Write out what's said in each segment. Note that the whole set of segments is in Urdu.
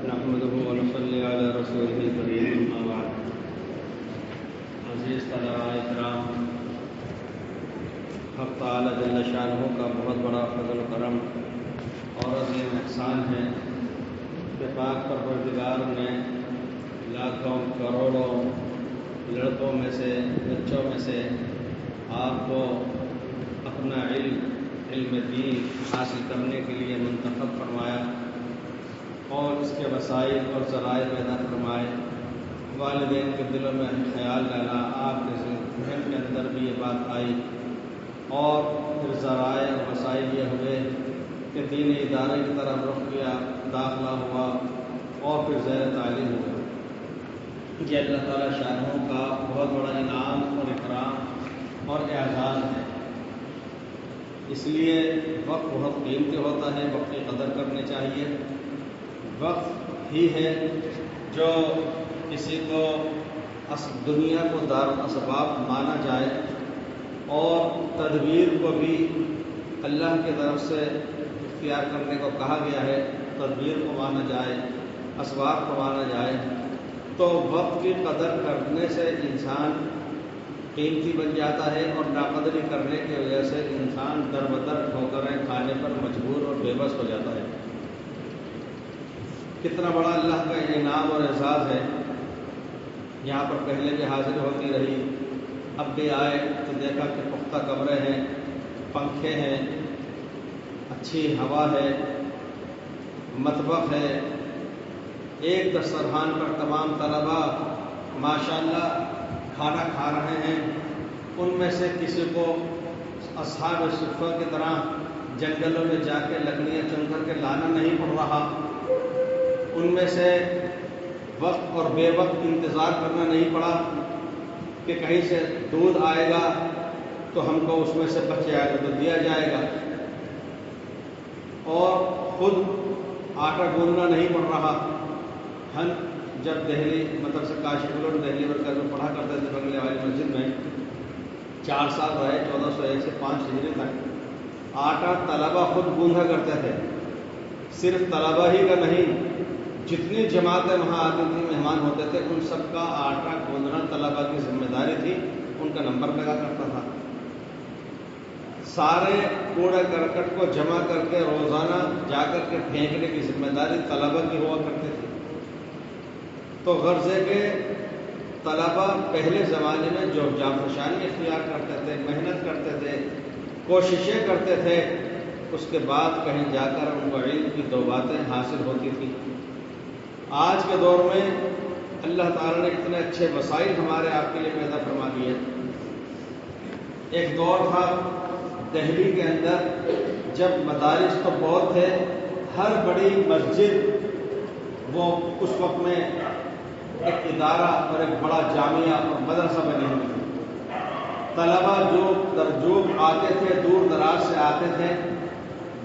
نحمده ونصلي على رسوله الكريم اما بعد. عزیز طلباء کرام، حق تعالی جل شانہ کا بہت بڑا فضل و کرم اور عظیم احسان ہے کہ پاک پروردگار نے لاکھوں کروڑوں لڑکوں میں سے، بچوں میں سے آپ کو اپنا علم دین حاصل کرنے کے لیے منتخب فرمایا اور اس کے وسائل اور ذرائع پیدا فرمائے. والدین کے دلوں میں خیال ڈالا، آپ کے ذہن کے اندر بھی یہ بات آئی اور پھر ذرائع اور وسائل یہ ہوئے کہ دینی ادارے کی طرف رخ کیا، داخلہ ہوا اور پھر زیر تعلیم ہوا. یہ اللہ تعالیٰ شانہ کا بہت بڑا انعام اور اکرام اور اعزاز ہے. اس لیے وقت بہت قیمتی ہوتا ہے، وقت کی قدر کرنی چاہیے. وقت ہی ہے جو کسی کو دنیا کو دار الاسباب مانا جائے اور تدبیر کو بھی اللہ کی طرف سے اختیار کرنے کو کہا گیا ہے. تدبیر کو مانا جائے، اسباب کو مانا جائے تو وقت کی قدر کرنے سے انسان قیمتی بن جاتا ہے اور ناقدری کرنے کی وجہ سے انسان دربدر ٹھوکریں کھانے پر مجبور اور بے بس ہو جاتا ہے. کتنا بڑا اللہ کا انعام اور اعزاز ہے. یہاں پر پہلے بھی حاضر ہوتی رہی، اب بھی آئے تو دیکھا کہ پختہ کمرے ہیں، پنکھے ہیں، اچھی ہوا ہے، مطبخ ہے، ایک دسترخوان پر تمام طلباء ماشاءاللہ کھانا کھا رہے ہیں. ان میں سے کسی کو اصحاب صفہ کی طرح جنگلوں میں جا کے لکڑیاں چن کر کے لانا نہیں پڑ رہا. ان میں سے وقت اور بے وقت انتظار کرنا نہیں پڑا کہ کہیں سے دودھ آئے گا تو ہم کو اس میں سے بچ جائے گا تو دیا جائے گا، اور خود آٹا گوندنا نہیں پڑ رہا. ہم جب دہلی مدرسہ کاشف العلوم دہلی مرکز میں پڑھا کرتے تھے بنگلے والی مسجد میں 4 سال رہے، 1401 سے 5 ہجری تک. آٹا طلبہ خود گوندھا کرتے تھے. صرف طلبہ ہی کا نہیں، جتنی جماعتیں وہاں آتی تھیں، مہمان ہوتے تھے، ان سب کا آٹا گوندھنا طلبہ کی ذمہ داری تھی. ان کا نمبر لگا کرتا تھا. سارے کوڑے کرکٹ کو جمع کر کے روزانہ جا کر کے پھینکنے کی ذمہ داری طلبہ کی ہوا کرتی تھی. تو غرض ہے کہ طلبہ پہلے زمانے میں جو جانفشانی اختیار کرتے تھے، محنت کرتے تھے، کوششیں کرتے تھے، اس کے بعد کہیں جا کر ان کو علم کی 2 باتیں حاصل ہوتی تھیں. آج کے دور میں اللہ تعالیٰ نے اتنے اچھے وسائل ہمارے آپ کے لیے پیدا فرما دیے. ایک دور تھا دہلی کے اندر جب مدارس تو بہت تھے، ہر بڑی مسجد وہ اس وقت میں ایک ادارہ اور ایک بڑا جامعہ اور مدرسہ بنے ہوئے تھے. طلبہ جو ترجوب آتے تھے، دور دراز سے آتے تھے،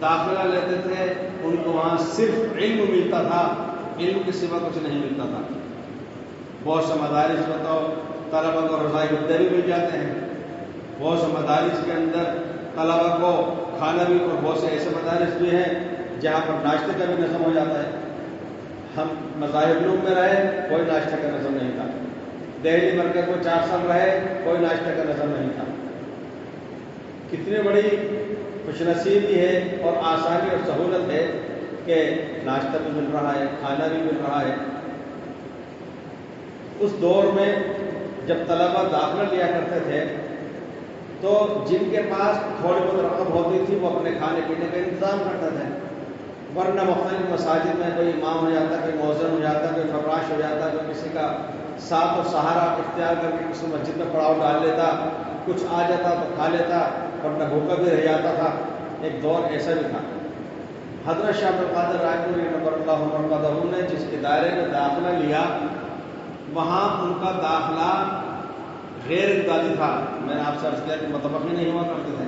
داخلہ لیتے تھے، ان کو وہاں صرف علم ملتا تھا، علم کے سوا کچھ نہیں ملتا تھا. بہت سے مدارس بتاؤ طلبہ کو رضائی گدے بھی مل جاتے ہیں، بہت سے مدارس کے اندر طلبہ کو کھانا بھی، اور بہت سے ایسے مدارس بھی ہیں جہاں پر ناشتے کا بھی نظم ہو جاتا ہے. ہم مذاہب علوم میں رہے، کوئی ناشتہ کا نظم نہیں تھا. دہلی مرکز میں 4 سال رہے، کوئی ناشتہ کا نظم نہیں تھا. کتنی بڑی خوش نصیبی ہے اور آسانی اور سہولت ہے کہ ناشتہ بھی مل رہا ہے، کھانا بھی مل رہا ہے. اس دور میں جب طلبہ داخلہ لیا کرتے تھے تو جن کے پاس تھوڑی بہت رقم ہوتی تھی وہ اپنے کھانے پینے کا انتظام کرتے تھے. ورنہ مختلف مساجد میں کوئی امام ہو جاتا، کوئی مؤذن ہو جاتا، کوئی فراش ہو جاتا، کوئی کسی کا ساتھ و سہارا اختیار کر کے کسی مسجد میں پڑاؤ ڈال لیتا، کچھ آ جاتا تو کھا لیتا، ورنہ بھوکا بھی رہ جاتا تھا. ایک دور ایسا بھی تھا. حضرت شاہ عبد القادر رائے پوری نبر اللہ مرقدہ نے جس ادارے میں داخلہ لیا، وہاں ان کا داخلہ غیر امدادی تھا. میں نے آپ سے عرض کیا کہ مطبخ ہی نہیں ہوا کرتے تھے.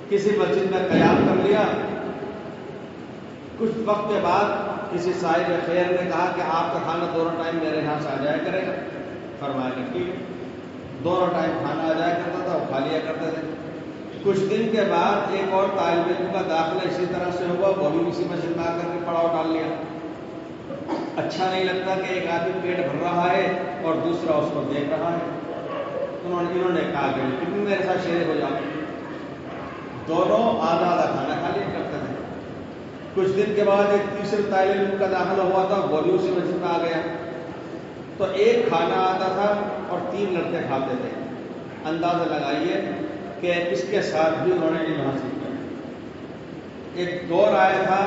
کسی مسجد میں قیام کر لیا، کچھ وقت کے بعد کسی صاحب خیر نے کہا کہ آپ کا کھانا دونوں ٹائم میرے یہاں سے آ جایا کرے گا. فرمایا کہ ٹھیک ہے. دونوں ٹائم کھانا آ جایا کرتا تھا، وہ کھا لیا کرتے تھے. کچھ دن کے بعد ایک اور طالب علم کا داخلہ اسی طرح سے ہوا، وہ بھی اسی مسجد میں آ کر کے پڑاؤ ڈال لیا۔ اچھا نہیں لگتا کہ ایک آدمی پیٹ بھر رہا ہے اور دوسرا اس کو دیکھ رہا ہے۔ انہوں نے کہا کہ تم میرے ساتھ شریک ہو جاؤ۔ دونوں آدھا آدھا کھانا کھا لیا کرتے تھے۔ کچھ دن کے بعد ایک تیسرے طالب علم کا داخلہ ہوا تھا، وہ بھی اسی مسجد میں آ گیا۔ تو ایک کھانا آتا تھا اور 3 لڑکے کھاتے تھے۔ اندازہ لگائیے کہ اس کے ساتھ بھی انہوں نے علم حاصل کیا۔ ایک دور آیا تھا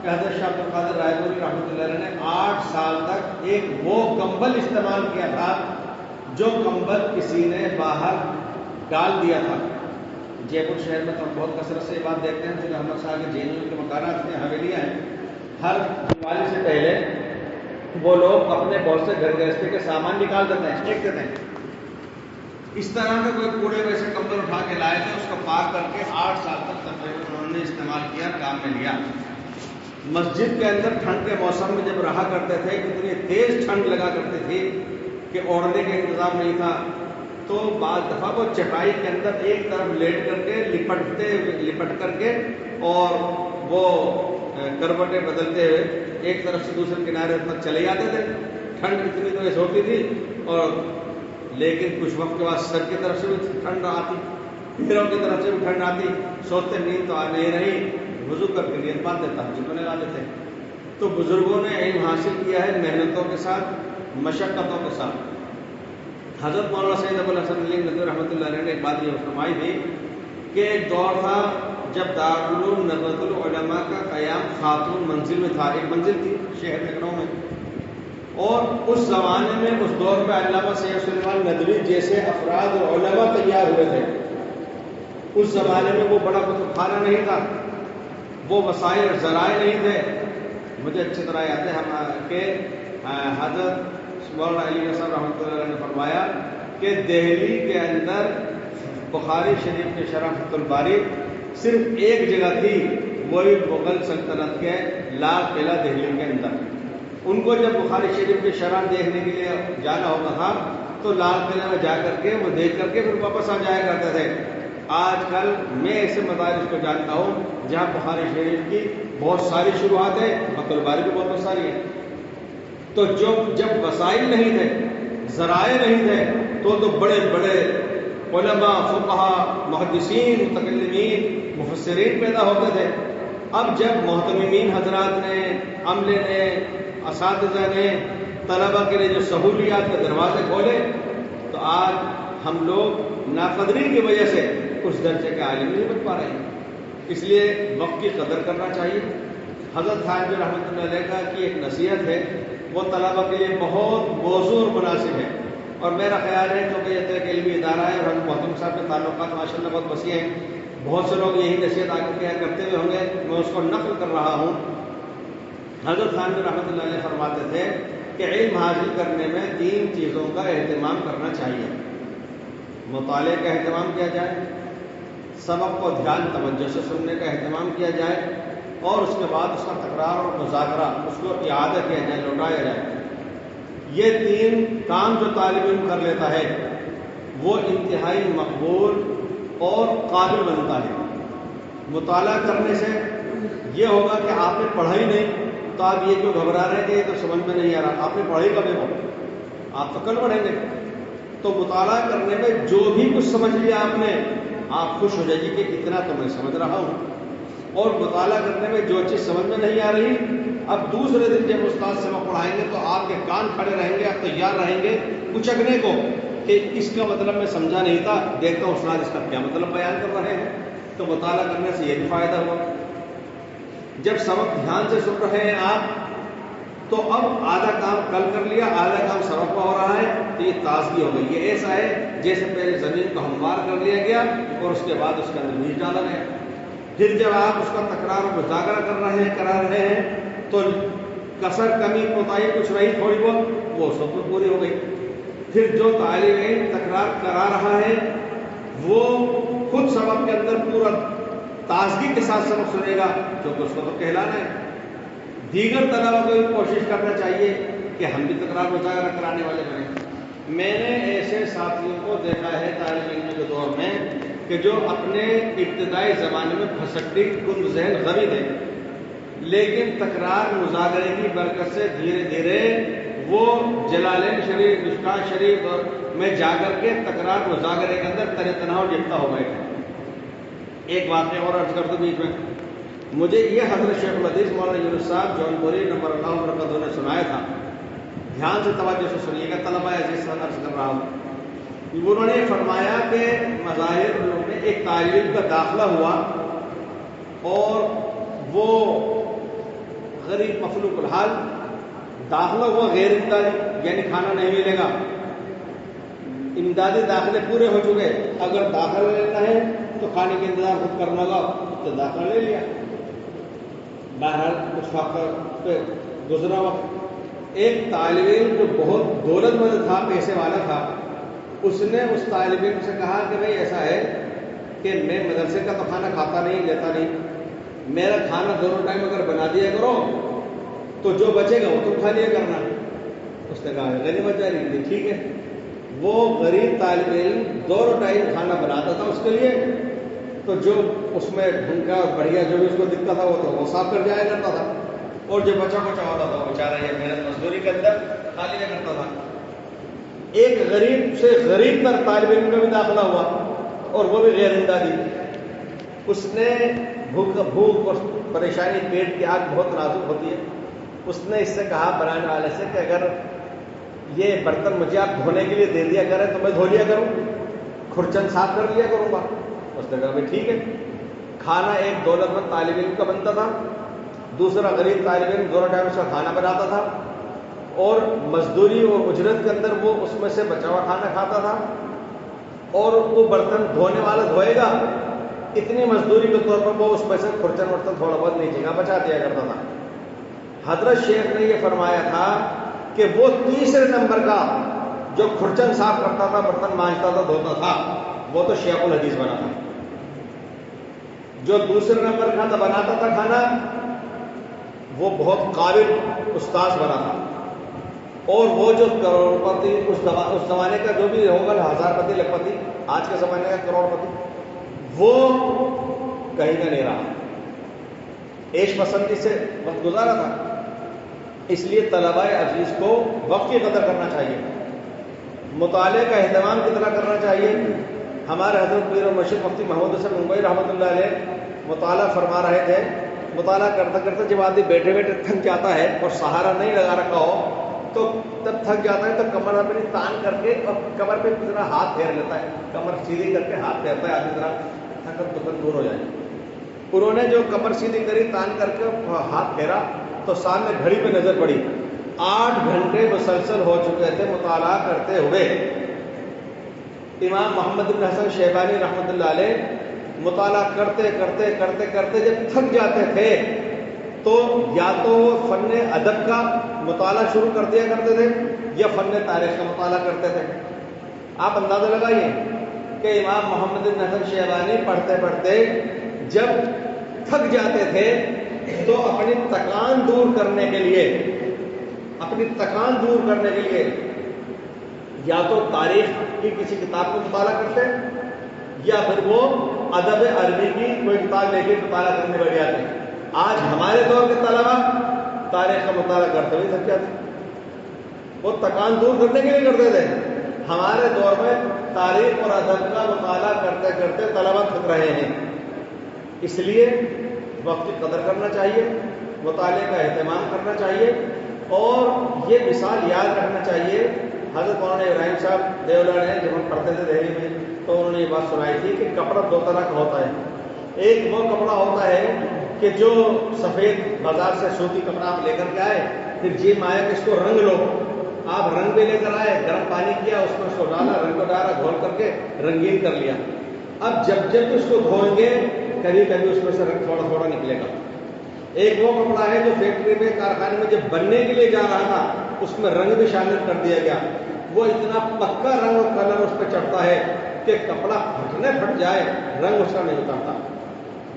کہ حضرت شاہ عبد القادر رائے پوری رحمۃ اللہ علیہ نے 8 سال تک ایک وہ کمبل استعمال کیا تھا جو کمبل کسی نے باہر ڈال دیا تھا۔ جے پور شہر میں تو ہم بہت کثرت سے یہ بات دیکھتے ہیں کہ احمد شاہ کے جے کے مکانات ہیں، حویلیاں ہیں، ہر دیوالی سے پہلے وہ لوگ اپنے بہت سے گھر گرہستی کے سامان نکال دیتے ہیں، پھینک دیتے ہیں۔ اس طرح کا کوئی کوڑے ویسے کمبل اٹھا کے لائے تھے، اس کو پاک کر کے 8 سال تک تقریباً انہوں نے استعمال کیا، کام میں لیا۔ مسجد کے اندر ٹھنڈ کے موسم میں جب رہا کرتے تھے، اتنی تیز ٹھنڈ لگا کرتی تھی کہ اوڑھنے کا انتظام نہیں تھا، تو بعض دفعہ وہ چٹائی کے اندر ایک طرف لیٹ کر کے لپٹ کر کے اور وہ کروٹیں بدلتے ہوئے ایک طرف سے دوسرے کنارے تک چلے جاتے تھے۔ ٹھنڈ اتنی تیز ہوتی تھی، اور لیکن کچھ وقت کے بعد سر کی طرف سے بھی ٹھنڈ آتی، پیروں کی طرف سے بھی ٹھنڈ آتی، سوچتے نیند تو آ نہیں رہی، وضو کر کے نیند باندھ دیتا، جتنے لگا دیتے۔ تو بزرگوں نے علم حاصل کیا ہے محنتوں کے ساتھ، مشقتوں کے ساتھ۔ حضرت مولانا سید ابو الحسن علی ندوی رحمۃ اللہ علیہ نے ایک بات یہ فرمائی تھی کہ ایک دور تھا جب دارالعلوم ندوۃ العلماء کا قیام خاتون منزل میں تھا، ایک منزل تھی شہر لکھنؤ میں، اور اس زمانے میں اس دور میں علامہ سید سلیمان ندوی جیسے افراد اور علماء تیار ہوئے تھے۔ اس زمانے میں وہ بڑا کتب خانہ نہیں تھا، وہ وسائل اور ذرائع نہیں تھے۔ مجھے اچھی طرح یاد ہے کہ حضرت مولانا علی صاحب رحمۃ اللہ علیہ نے فرمایا کہ دہلی کے اندر بخاری شریف کے شرح فتح الباری صرف ایک جگہ تھی، وہی مغل سلطنت کے لال قلعہ دہلی کے اندر۔ ان کو جب بخاری شریف کی شرح دیکھنے کے لیے جانا ہوتا تھا تو لال قلعہ میں جا کر کے وہ دیکھ کر کے پھر واپس آ جایا کرتے تھے۔ آج کل میں ایسے مدارس کو جانتا ہوں جہاں بخاری شریف کی بہت ساری شروحات ہیں، فتح الباری بھی بہت ساری ہیں۔ تو جب وسائل نہیں تھے، ذرائع نہیں تھے، تو بڑے بڑے علماء، فقہاء، محدثین، متکلمین، مفسرین پیدا ہوتے تھے۔ اب جب محتممین حضرات نے، عملے نے، اساتذہ نے طلبہ کے لیے جو سہولیات کے دروازے کھولے، تو آج ہم لوگ ناقدری کی وجہ سے اس درجے کے عالم نہیں بن پا رہے ہیں۔ اس لیے وقت کی قدر کرنا چاہیے۔ حضرت خانجی رحمۃ اللہ علیہ کی ایک نصیحت ہے، وہ طلبہ کے لیے بہت موزوں اور مناسب ہے، اور میرا خیال ہے کیونکہ یہ ایک علمی ادارہ ہے اور حضرت محتم صاحب کے تعلقات ماشاء اللہ بہت وسیع ہیں، بہت سے لوگ یہی نصیحت آگے کیا کرتے ہوئے ہوں گے، میں اس کو نقل کر رہا ہوں۔ حضرت خانجی رحمۃ اللہ علیہ فرماتے تھے کہ علم حاصل کرنے میں 3 چیزوں کا اہتمام کرنا چاہیے۔ مطالعے کا اہتمام کیا جائے، سبق کو دھیان توجہ سے سننے کا اہتمام کیا جائے، اور اس کے بعد اس کا تکرار اور مذاکرہ، اس کو اعادہ کیا جائے، لوٹایا جائے۔ یہ 3 کام جو طالب علم کر لیتا ہے وہ انتہائی مقبول اور قابل بنتا ہے۔ مطالعہ کرنے سے یہ ہوگا کہ آپ نے پڑھا ہی نہیں تو آپ یہ کیوں گھبرا رہے ہیں کہ یہ تو سمجھ میں نہیں آ رہا، آپ نے پڑھا ہی کبھی ہو، آپ تو کل پڑھیں گے۔ تو مطالعہ کرنے میں جو بھی کچھ سمجھ لیا آپ نے، آپ خوش ہو جائیے کہ اتنا تو میں سمجھ رہا ہوں۔ اور مطالعہ کرنے میں جو چیز سمجھ میں نہیں آ رہی، اب دوسرے دن جب استاد سبق پڑھائیں گے تو آپ کے کان کھڑے رہیں گے، آپ تیار رہیں گے اچکنے کو کہ اس کا مطلب میں سمجھا نہیں تھا، دیکھتا ہوں استاد اس کا کیا مطلب بیان کر رہے ہیں۔ تو مطالعہ کرنے سے یہ بھی فائدہ ہوا۔ جب سبق دھیان سے سن رہے ہیں آپ، تو اب آدھا کام کل کر لیا، آدھا کام سبق کا ہو رہا ہے، تو یہ تازگی ہو گئی۔ یہ ایسا ہے جیسے پہلے زمین کو ہموار کر لیا گیا اور اس کے بعد اس کے اندر بیج ڈالا گیا۔ پھر جب آپ اس کا تکرار و مذاکرہ کرا رہے ہیں تو کسر، کمی، کوتاہی کچھ رہی تھوڑی بہت، وہ سب کو پوری ہو گئی۔ پھر جو طالب علم تکرار کرا رہا ہے وہ خود سبق کے اندر پورا تازگی کے ساتھ سبق سنے گا، کیونکہ اس کو تو کہلانا ہے۔ دیگر طلبہ کو بھی کوشش کرنا چاہیے کہ ہم بھی تکرار مذاکرہ کرانے والے بنیں۔ میں نے ایسے ساتھیوں کو دیکھا ہے طالب علم کے دور میں کہ جو اپنے ابتدائی زمانے میں پھسٹی کند ذہن غوی تھے، لیکن تکرار مذاکرے کی برکت سے دھیرے دھیرے وہ جلالین شریف، مشکات شریف میں جا کر کے تکرار مذاکرے کے اندر تن تنہا اور یکتا ہو گئے تھے۔ ایک واقعہ اور عرض کر دوں بیچ میں، مجھے یہ حضرت شیخ الحدیث مولانا یونس صاحب جونپوری نمبر اللہ برکتہ نے سنایا تھا، دھیان سے توجہ سے سنیے گا طلبہ عزیز سے عرض کر رہا ہوں۔ انہوں نے فرمایا کہ مظاہر علوم میں ایک طالب علم کا داخلہ ہوا اور وہ غریب مخلوق الحال داخلہ ہوا غیر امدادی، یعنی کھانا نہیں ملے گا، امدادی داخلے پورے ہو چکے، اگر داخلہ لینا ہے تو کھانے کا انتظام خود کرنا ہوگا، تو داخلہ لے لیا۔ بہرحال کچھ وقت پہ گزرا وقت، ایک طالب علم جو بہت دولت مند تھا، پیسے والا تھا، اس نے اس طالب علم سے کہا کہ بھائی ایسا ہے کہ میں مدرسے کا تو کھانا کھاتا نہیں، لیتا نہیں، میرا کھانا دونوں ٹائم اگر بنا دیا کرو تو جو بچے گا وہ تم کھا لیا کرنا۔ اس نے کہا غنیمت جاری کی، ٹھیک ہے۔ وہ غریب طالب علم دونوں ٹائم کھانا بناتا تھا اس کے لیے، تو جو اس میں ڈھنگا اور بڑھیا جو بھی اس کو دکھتا تھا وہ تو وہ صاف کر جایا کرتا تھا، اور جو بچا کچا ہوتا تھا وہ بیچارہ یہ محنت مزدوری کے اندر کھا لیا کرتا تھا۔ ایک غریب سے غریب تر طالب علم کا بھی داخلہ ہوا اور وہ بھی غیر امدادی۔ اس نے بھوک اور پریشانی، پیٹ کی آگ بہت نازک ہوتی ہے، اس نے اس سے کہا بنانے والے سے کہ اگر یہ برتن مجھے آپ دھونے کے لیے دے دیا کریں تو میں دھو لیا کروں، کھرچن صاف کر لیا کروں گا۔ اس نے کہا بھائی ٹھیک ہے۔ کھانا ایک دولت مند طالب علم کا بنتا تھا، دوسرا غریب طالب علم دونوں ٹائم اس کا کھانا بناتا تھا، اور مزدوری اور اجرت کے اندر وہ اس میں سے بچا ہوا کھانا کھاتا تھا، اور وہ برتن دھونے والا دھوئے گا، اتنی مزدوری کے طور پر وہ اس میں سے کھرچن ورتن تھوڑا بہت نیچے کا بچا دیا کرتا تھا۔ حضرت شیخ نے یہ فرمایا تھا کہ وہ تیسرے نمبر کا جو کھرچن صاف کرتا تھا، برتن مانجتا تھا، دھوتا تھا، وہ تو شیخ الحدیث بنا تھا۔ جو دوسرے نمبر کا بناتا تھا کھانا، وہ بہت قابل استاذ بنا تھا، اور وہ جو کروڑ پتی اس زمانے کا جو بھی ہوگا، ہزار پتی لکھ پتی، آج کے زمانے کا کروڑ پتی، وہ کہیں کا نہیں رہا، عیش پسندی سے وقت گزارا تھا۔ اس لیے طلباء عزیز کو وقت کی قدر کرنا چاہیے، مطالعے کا اہتمام کتنا کرنا چاہیے۔ ہمارے حضرت پیر و مرشد مفتی محمود حسن ممبئی رحمۃ اللہ علیہ مطالعہ فرما رہے تھے، مطالعہ کرتے کرتے جب آدمی بیٹھے بیٹھے تھک جاتا ہے اور سہارا نہیں لگا رکھا ہو تو جب تھک جاتا ہے تو کمر اپنی تان کر کے اور کمر پہ ذرا ہاتھ پھیر لیتا ہے، کمر سیدھی کر کے ہاتھ پھیرتا ہے، آدمی ذرا تھکن تھکن دور ہو جائے۔ انہوں نے جو کمر سیدھی کری، تان کر کے ہاتھ پھیرا تو سامنے گھڑی پہ نظر پڑی، 8 گھنٹے مسلسل ہو چکے تھے مطالعہ کرتے ہوئے۔ امام محمد بن حسن شیبانی رحمۃ اللہ علیہ مطالعہ کرتے کرتے کرتے کرتے جب تھک جاتے تھے تو یا تو وہ فن ادب کا مطالعہ شروع کر دیا کرتے تھے یا فن تاریخ کا مطالعہ کرتے تھے۔ آپ اندازہ لگائیے کہ امام محمد بن حسن شیبانی پڑھتے پڑھتے جب تھک جاتے تھے تو اپنی تکان دور کرنے کے لیے یا تو تاریخ کی کسی کتاب کو مطالعہ کرتے یا پھر وہ ادب عربی کی کوئی کتاب لے کے مطالعہ کرنے بیٹھ جاتے۔ آج ہمارے دور کے طلبا تاریخ کا مطالعہ کرتے ہوئے تھک جاتے، وہ تکان دور کرنے کے لیے کرتے تھے۔ ہمارے دور میں تاریخ اور ادب کا مطالعہ کرتے کرتے طلبا تھک رہے ہیں۔ اس لیے وقت کی قدر کرنا چاہیے، مطالعے کا اہتمام کرنا چاہیے، اور یہ مثال یاد رکھنا چاہیے۔ حضرت مولانا ابراہیم صاحب دیولا نے جب ہم پڑھتے تھے دہلی میں تو انہوں نے یہ بات سنائی تھی کہ کپڑا 2 طرح کا ہوتا ہے۔ ایک وہ کپڑا ہوتا ہے کہ جو سفید بازار سے سوتی کپڑا آپ لے کر کے آئے، پھر جی میں آیا کہ اس کو رنگ لو، آپ رنگ بھی لے کر آئے، گرم پانی کیا، اس میں اس کو ڈالا، رنگ کو ڈالا، گھول کر کے رنگین کر لیا۔ اب جب اس کو دھوئیں گے کبھی کبھی اس میں سے رنگ تھوڑا تھوڑا نکلے گا۔ ایک وہ کپڑا ہے جو فیکٹری میں، کارخانے میں جب بننے کے لیے جا رہا تھا اس میں رنگ بھی شامل کر دیا گیا، وہ اتنا پکا رنگ اور کلر اس پہ چڑھتا ہے کہ کپڑا پھٹ جائے رنگ اس کا نہیں اترتا۔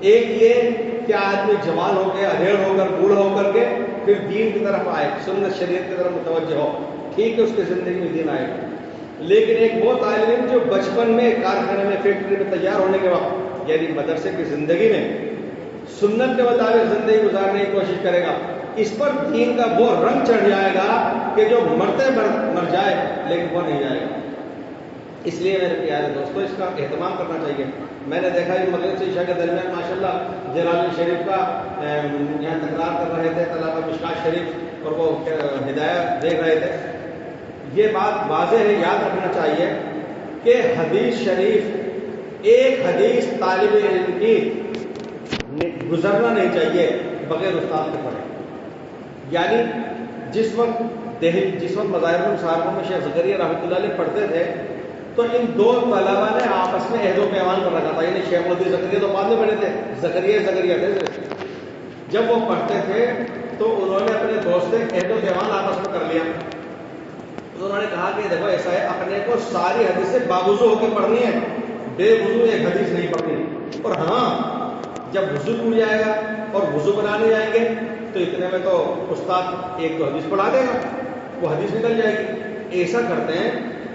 ایک یہ کہ آدمی جوان ہو کے، ادھیڑ ہو کر، بوڑھا ہو کر کے پھر دین کی طرف آئے، سنت شریعت کی طرف متوجہ ہو، ٹھیک ہے اس کی زندگی میں دین آئے گا۔ لیکن ایک وہ طالب علم جو بچپن میں کارخانے میں فیکٹری میں تیار ہونے کے وقت یعنی مدرسے کی زندگی میں سنت کے مطابق زندگی گزارنے کی کوشش کرے گا، اس پر دین کا وہ رنگ چڑھ جائے گا کہ جو مرتے مر جائے لیکن وہ نہیں جائے گا۔ اس لیے میرے پیارے دوستو اس کا اہتمام کرنا چاہیے۔ میں نے دیکھا کہ مغرب سے عشاء کے درمیان ماشاءاللہ جلال شریف کا یہاں تکرار کر رہے تھے طلبہ مشکات شریف، اور وہ ہدایت دیکھ رہے تھے۔ یہ بات واضح ہے، یاد رکھنا چاہیے کہ حدیث شریف ایک حدیث طالب علم کی گزرنا نہیں چاہیے بغیر استاد کے پڑھے۔ یعنی جس وقت مظاہر المصارفوں میں شیخ زکریا رحمۃ اللہ علیہ پڑھتے تھے تو ان دو طلبہ نے آپس میں عہد و پیمان کر رکھا تھا، یعنی شیخ الدین زکریا تو بعد میں پڑھے تھے، زکریا تھے۔ جب وہ پڑھتے تھے تو انہوں نے اپنے دوست سے عہد و پیمان آپس میں کر لیا۔ انہوں نے کہا کہ دیکھو ایسا ہے، اپنے کو ساری حدیثیں باوضو ہو کے پڑھنی ہے، بے وضو ایک حدیث نہیں پڑھنی۔ اور ہاں جب وضو ٹوٹ جائے گا اور وضو بنانے جائیں گے تو اتنے میں تو استاد ایک تو حدیث پڑھا دے گا، وہ حدیث نکل جائے گی۔ ایسا کرتے ہیں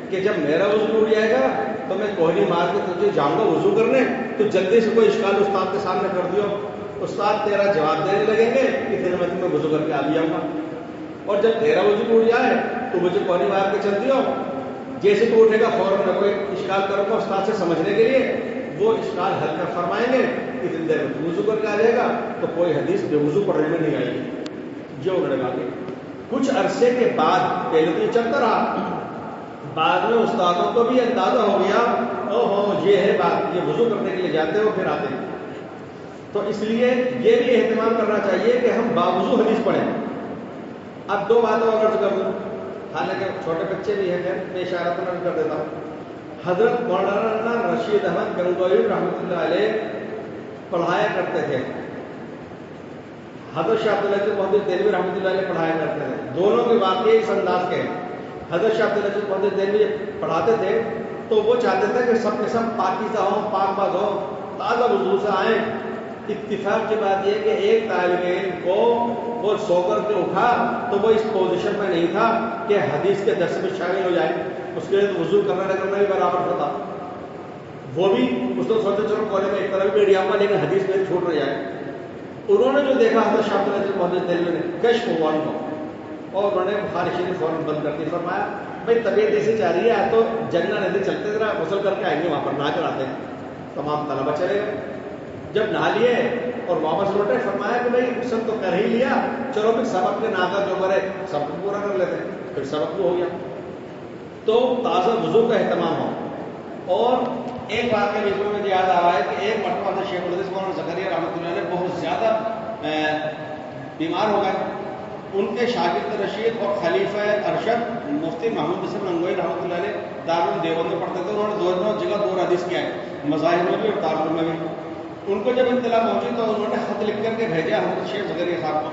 کہ جب میرا وضو ٹوٹ جائے گا تو میں کوہنی مار کے تجھے جاؤں گا وضو کرنے، تو جلدی سے کوئی اشکال استاد کے سامنے کر دیو، استاد تیرا جواب دینے لگیں گے، اتنے میں تمہیں وضو کر کے آ جاؤں گا۔ اور جب تیرا وضو ٹوٹ جائے تو مجھے کوہنی مار کے چل دیو، جیسے تو اٹھے گا فوراً میں کوئی اشکال کروں گا استاد سے سمجھنے کے لیے، وہ اشکال حل کر فرمائیں گے، اتنی دیر میں وضو کر کے آ جائے گا، تو کوئی حدیث بے وضو پڑھنے میں نہیں آئے گی۔ جو انہوں نے کہا کہ کچھ عرصے کے بعد، پہلے تو یہ چلتا رہا، بعد میں استادوں کو بھی اندازہ ہو گیا یہ ہے بات، یہ وضو کرنے کے لیے جاتے ہو پھر آتے ہیں۔ تو اس لیے یہ بھی اہتمام کرنا چاہیے کہ ہم باوضو حدیث پڑھیں۔ اب دو باتوں اور عرض کر دوں، حالانکہ چھوٹے بچے بھی ہیں، میں اشارہ تو کر دیتا ہوں۔ حضرت مولانا رشید احمد گنگوئی رحمۃ اللہ علیہ پڑھایا کرتے تھے، حضرت شاہ عبدالعزیز محدث دہلوی رحمۃ اللہ علیہ پڑھایا کرتے تھے، دونوں کے واقعے اس انداز کے ہیں۔ حضرت شاہ عبدالعزیز محدث دہلوی پڑھاتے تھے تو وہ چاہتے تھے کہ سب کے سب پاکیزہ ہوں، پاک باز ہوں، تازہ وضو سے آئیں۔ اتفاق کی بات یہ کہ ایک طالب علم کو وہ سو کر کے اٹھا تو وہ اس پوزیشن میں نہیں تھا کہ حدیث کے درس میں شامل ہو جائے، اس کے لیے وضو کرنا نہ کرنا بھی برابر تھا۔ وہ بھی اس کو سوچتے چلو کونے میں ایک طرف بیٹھ جاؤں گا لیکن حدیث میں چھوٹ نہ جائے۔ انہوں نے جو دیکھا حضرت شاہ عبدالعزیز محدث دہلوی نے کشف ہوا ان کو، اور انہوں نے بخاری شریف فوراً بند کر کے فرمایا بھائی طبیعت ایسی چاہ رہی ہے تو جنگل ندی چلتے ذرا غسل کر کے آئیں گے، وہاں پر نہا کر آتے ہیں۔ تمام طلبہ چلے گئے، جب نہا لیے اور واپس لوٹے فرمایا کہ بھائی غسل تو کر ہی لیا، چلو پھر سبق کے ناظر جو کرے سب کو پورا کر لیتے ہیں، پھر سبق بھی ہو گیا۔ تو تازہ وضو کا اہتمام ہو۔ اور ایک بات کا بالکل مجھے یاد آ رہا ہے کہ ایک مرتبہ شیخ الحدیث مولانا زکریا رحمۃ اللہ علیہ بہت زیادہ بیمار ہو گئے۔ ان کے شاگرد رشید اور خلیفہ ارشد مفتی محمود حسن گنگوئی رحمۃ اللہ علیہ دارالعلوم دیوبند میں پڑھتے تھے، انہوں نے دونوں جگہ دو حدیث کیا ہے، مظاہر میں بھی اور دارالعلوم میں بھی۔ ان کو جب اطلاع پہنچی تو انہوں نے خط لکھ کر کے بھیجا حضرت شیخ زکریا صاحب کو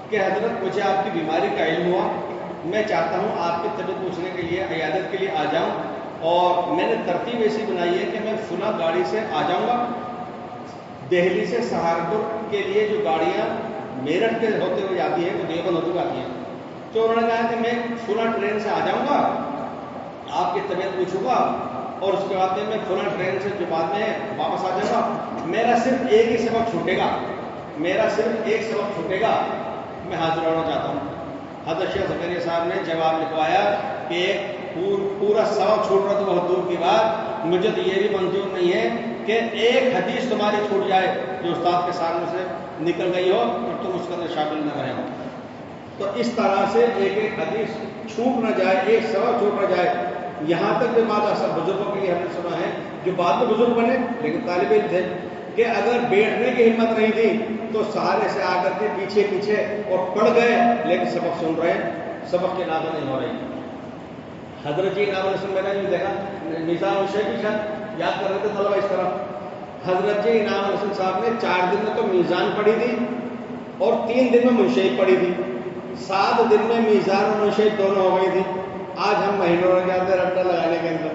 کہ حضرت مجھے آپ کی بیماری کا علم ہوا، میں چاہتا ہوں آپ کی طبیعت پوچھنے کے لیے عیادت کے لیے آ جاؤں، اور میں نے ترتیب ایسی بنائی ہے کہ میں فلاں گاڑی سے آ جاؤں گا، دہلی سے سہارنپور کے لیے جو گاڑیاں میرٹھ کے ہوتے ہوئے جاتی ہیں وہ دیوبند ہوتے ہوئے آتی ہیں، تو انہوں نے کہا کہ میں فلاں ٹرین سے آ جاؤں گا، آپ کی طبیعت پوچھوں گا، اور اس کے بعد میں فلاں ٹرین سے جو بعد میں واپس آ جاؤں گا، میرا صرف ایک ہی سبق چھوٹے گا، میں حاضر ہونا چاہتا ہوں۔ حضرت شیخ زکریا صاحب نے جواب لکھوایا کہ ایک پورا سبق چھوٹ رہا تو بہت دور کی بات، مجھے تو یہ بھی منظور نہیں ہے کہ ایک حدیث تمہاری چھوٹ جائے جو استاد کے سامنے سے نکل گئی ہو اور تم اس کے اندر شامل نہ رہے ہو۔ تو اس طرح سے ایک ایک حدیث چھوٹ نہ جائے، ایک سبق چھوٹ نہ جائے۔ یہاں تک بھی بات ایسا بزرگوں کے لیے ہم نے سنا ہے جو بعد میں بزرگ بنے لیکن طالب علم تھے کہ اگر بیٹھنے کی ہمت نہیں تھی تو سہارے سے آ کر کے پیچھے اور پڑھ گئے لیکن سبق سن رہے ہیں، سبق کی نازل نہیں ہو رہی۔ حضرت جی نام میں نے جو دیکھا نظام الشیخ بھی شاید یاد کر رہے تھے طلبہ اس طرح، حضرت جی انعام حسن صاحب نے 4 دن میں تو میزان پڑھی تھی اور 3 دن میں منشیب پڑھی تھی، 7 دن میں میزان اور منشیب دونوں ہو گئی تھی۔ آج ہم مہینوں لگ جاتے ہیں رٹا لگانے کے اندر۔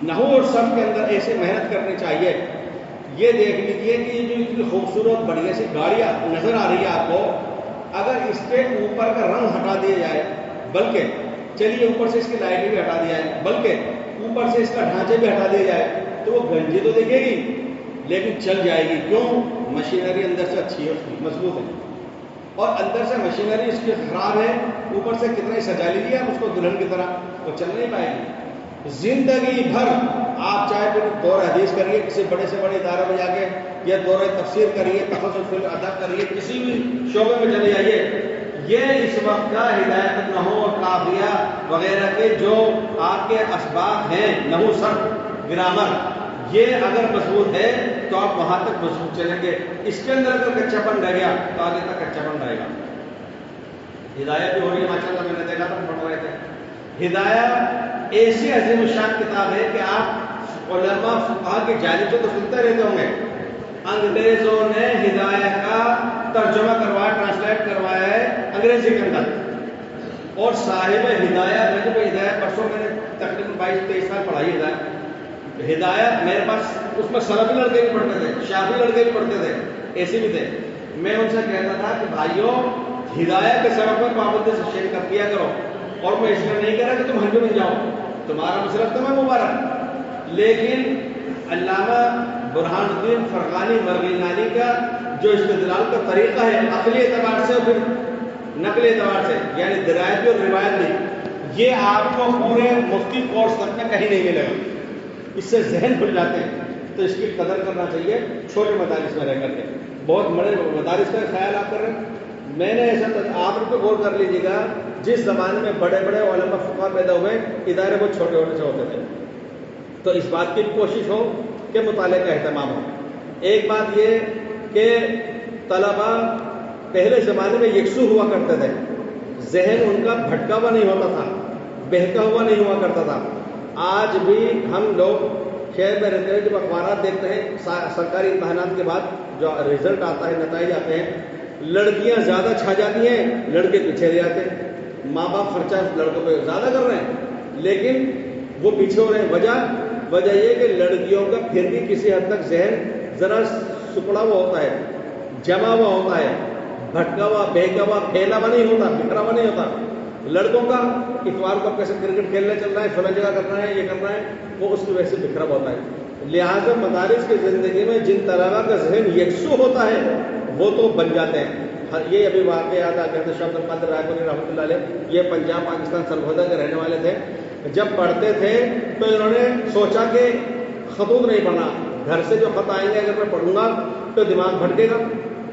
نحو اور صرف کے اندر ایسے محنت کرنی چاہیے۔ یہ دیکھ لیجیے کہ جو اتنی خوبصورت بڑھیا سی گاڑیاں نظر آ رہی ہے آپ کو، اگر اس کے اوپر کا رنگ ہٹا دیا جائے، بلکہ چلیے اوپر سے اس کی لائٹیں بھی ہٹا دیا ہے، بلکہ اوپر سے اس کا ڈھانچے بھی ہٹا دیا جائے تو وہ گنجی تو دیکھے گی لیکن چل جائے گی. کیوں؟ مشینری اندر سے اچھی ہے، اس کی مضبوط ہے، اور اندر سے مشینری اس کی خراب ہے، اوپر سے کتنا ہی سجا لیجیے آپ اس کو دلہن کی طرح، وہ چل نہیں پائے گی. زندگی بھر آپ چاہے پھر دور حدیث کریے کسی بڑے سے بڑے ادارے میں جا کے، یا دور تفسیر کریے، تخصص فی الادب کریے، کسی بھی شعبے میں چلے جائیے، یہ اس وقت کا ہدایت نحو اور قافیہ وغیرہ کے جو آپ کے اسباق ہیں، نحو صرف گرامر، یہ اگر مضبوط ہے تو آپ وہاں تک مضبوط چلیں گے. اس کے اندر اگر کچا پن رہ گیا تو آگے تک کچا پن رہے گا. ہدایت بھی ہو رہی ہے ماشاء اللہ، میں نے دیکھا تھا پڑھ رہے تھے. ہدایت ایسی عظیم الشان کتاب ہے کہ آپ علماء فقہا کی جانب سے تو سنتے رہتے ہوں گے، انگریزوں نے ہدایت کا ترجمہ کروایا، ٹرانسلیٹ کروایا ہے انگریزی کے اندر، اور صاحب ہدایت پرسوں میں نے تقریباً 22-23 سال پڑھائی ہدایت میرے پاس، اس میں سلفی لڑکے بھی پڑھتے تھے، شافعی لڑکے بھی پڑھتے تھے، ایسے بھی تھے. میں ان سے کہتا تھا کہ بھائیوں ہدایت کے سبب میں پابندی سے شرکت کیا کرو، اور میں اس لیے نہیں کہہ رہا کہ تم حنفی بن جاؤ، تمہارا مسلک تو میں مبارک، لیکن علامہ برہان الدین فرغانی مرغینانی کا جو استدلال کا طریقہ ہے عقلی اعتبار سے اور پھر نقلی اعتبار سے، یعنی درایت بھی اور روایت بھی، یہ آپ کو پورے مفتی کورس تک میں کہیں نہیں ملے گا. اس سے ذہن کھل جاتے ہیں، تو اس کی قدر کرنا چاہیے چھوٹے مدارس میں رہ کر کے. بہت بڑے مدارس کا خیال آپ کر رہے ہیں، میں نے ایسا آپ ان پہ غور کر لیجیے گا، جس زمانے میں بڑے بڑے علماء فقہا پیدا ہوئے، ادارے بہت چھوٹے ہونے سے ہوتے تھے. تو اس بات کی کوشش ہو کہ مطالعے کا اہتمام ہو. ایک بات یہ کہ طلبا پہلے زمانے میں یکسو ہوا کرتے تھے، ذہن ان کا بھٹکا ہوا نہیں ہوتا تھا، بہکا ہوا نہیں ہوا کرتا تھا. آج بھی ہم لوگ شہر میں رہتے ہیں، جب اخبارات دیکھتے ہیں سرکاری امتحانات کے بعد جو رزلٹ آتا ہے، نتائج آتے ہیں، لڑکیاں زیادہ چھا جاتی ہیں، لڑکے پیچھے رہ جاتے ہیں. ماں باپ خرچہ لڑکوں پہ زیادہ کر رہے ہیں لیکن وہ پیچھے ہو رہے ہیں. وجہ یہ کہ لڑکیوں کا پھر بھی کسی حد تک ذہن ذرا سکڑا ہوا ہوتا ہے، جمع ہوا ہوتا ہے، بھٹکا ہوا، بہکا ہوا، پھیلا ہوا نہیں ہوتا، بکھرا ہوا نہیں ہوتا. لڑکوں کا اتوار کو کیسے کرکٹ کھیلنے چل رہا ہے، فلاں جگہ کرنا ہے، یہ کرنا ہے، وہ اس کی وجہ سے بکھرا ہوتا ہے. لہٰذا مدارس کی زندگی میں جن طلبا کا ذہن یکسو ہوتا ہے وہ تو بن جاتے ہیں. یہ ابھی واقعہ یاد آ گیا تھا، شاہ عبد القادر رائے پوری رحمۃ اللہ علیہ، یہ پنجاب پاکستان سرگودا کے رہنے والے تھے. جب پڑھتے تھے تو انہوں نے سوچا کہ خطوط نہیں پڑھنا، گھر سے جو خط آئیں گے اگر میں پڑھوں گا تو دماغ بھٹکے گا،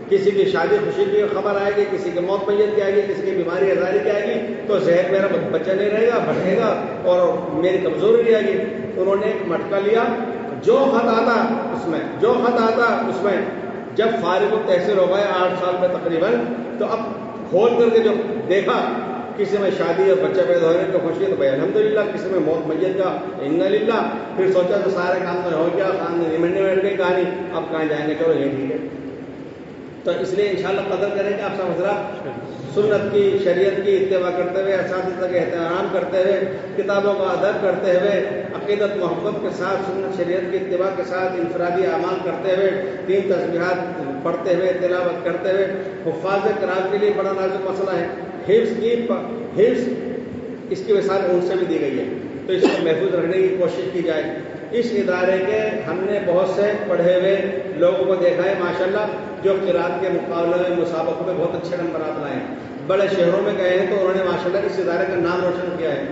کسی کی شادی خوشی کی خبر آئے گی، کسی کی موت میت کی آئے گی، کسی کی بیماری ہزاری کی آئے گی، تو ذہن میرا بچہ نہیں رہے گا، بھٹکے گا اور میری کمزوری رہے گی. انہوں نے ایک مٹکا لیا، جو خط آتا اس میں جب فارغ التحصیل ہو گئے 8 سال میں تقریباً، تو اب کھول کر کے جو دیکھا کسی میں شادی اور بچہ پیدا ہونے کا خوشی تو بھائی الحمدللہ، کسی میں موت میت کا انا للہ. پھر سوچا تو سارے کام تو ہو گیا، کام میں نمٹنے بیٹھ گئی کہانی، اب کہاں جائیں گے، چلو یہ ٹھیک ہے. تو اس لیے انشاءاللہ قدر کریں گے آپ سب حضرات، سنت کی، شریعت کی اتباع کرتے ہوئے، اساتذہ کا احترام کرتے ہوئے، کتابوں کا ادب کرتے ہوئے، عقیدت محبت کے ساتھ، سنت شریعت کی اتباع کے ساتھ انفرادی اعمال کرتے ہوئے، 3 تسبیحات پڑھتے ہوئے، تلاوت کرتے ہوئے. حفاظ قرآن کے لیے بڑا نازک مسئلہ ہے، حفظ اس کی مثال ان سے بھی دی گئی ہے، تو اس کو محفوظ رکھنے کی کوشش کی جائے. اس ادارے کے ہم نے بہت سے پڑھے ہوئے لوگوں کو دیکھا ہے ماشاءاللہ، جو قرآن کے مقابلے میں مسابقوں میں بہت اچھے نمبرات لائے ہیں. بڑے شہروں میں گئے ہیں تو انہوں نے ماشاءاللہ اس ادارے کا نام روشن کیا ہے.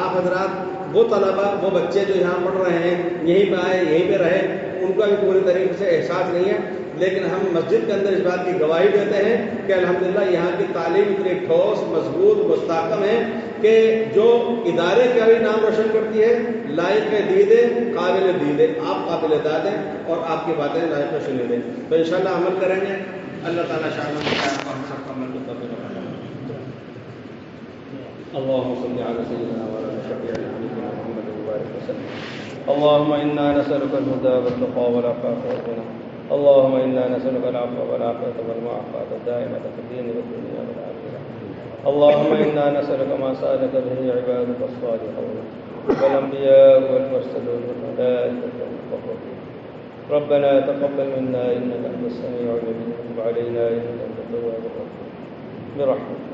آپ حضرات وہ طلبا، وہ بچے جو یہاں پڑھ رہے ہیں، یہیں پہ آئے، یہیں پہ رہے، ان کا بھی پوری طریقے سے احساس نہیں ہے، لیکن ہم مسجد کے اندر اس بات کی گواہی دیتے ہیں کہ الحمدللہ یہاں کی تعلیم اتنی ٹھوس، مضبوط، مستحکم ہے کہ جو ادارے کا بھی نام روشن کرتی ہے، لائق دیدے، قابل دیدے، آپ قابل داد ہیں اور آپ کی باتیں لائق شنید ہیں. تو انشاءاللہ عمل کریں گے. اللہ تعالیٰ شاہ ہم سب کا عمل کو توفیق عطا فرمائے. اللهم صل على سيدنا وعلى شفيعنا محمد وبارك وسلم. اللهم إنا نسألك الهدى والتقى والعفاف والغنى. اللهم إنا نسألك العفو والعافية والمعافاة الدائمة في الدين والدنيا والآخرة. اللهم إنا نسألك ما سألك به عبادك الصالحون والأنبياء والمرسلون والملائكة والمقربون. ربنا تقبل منا إنك أنت السميع العليم وتب علينا إنك أنت التواب الرحيم برحمتك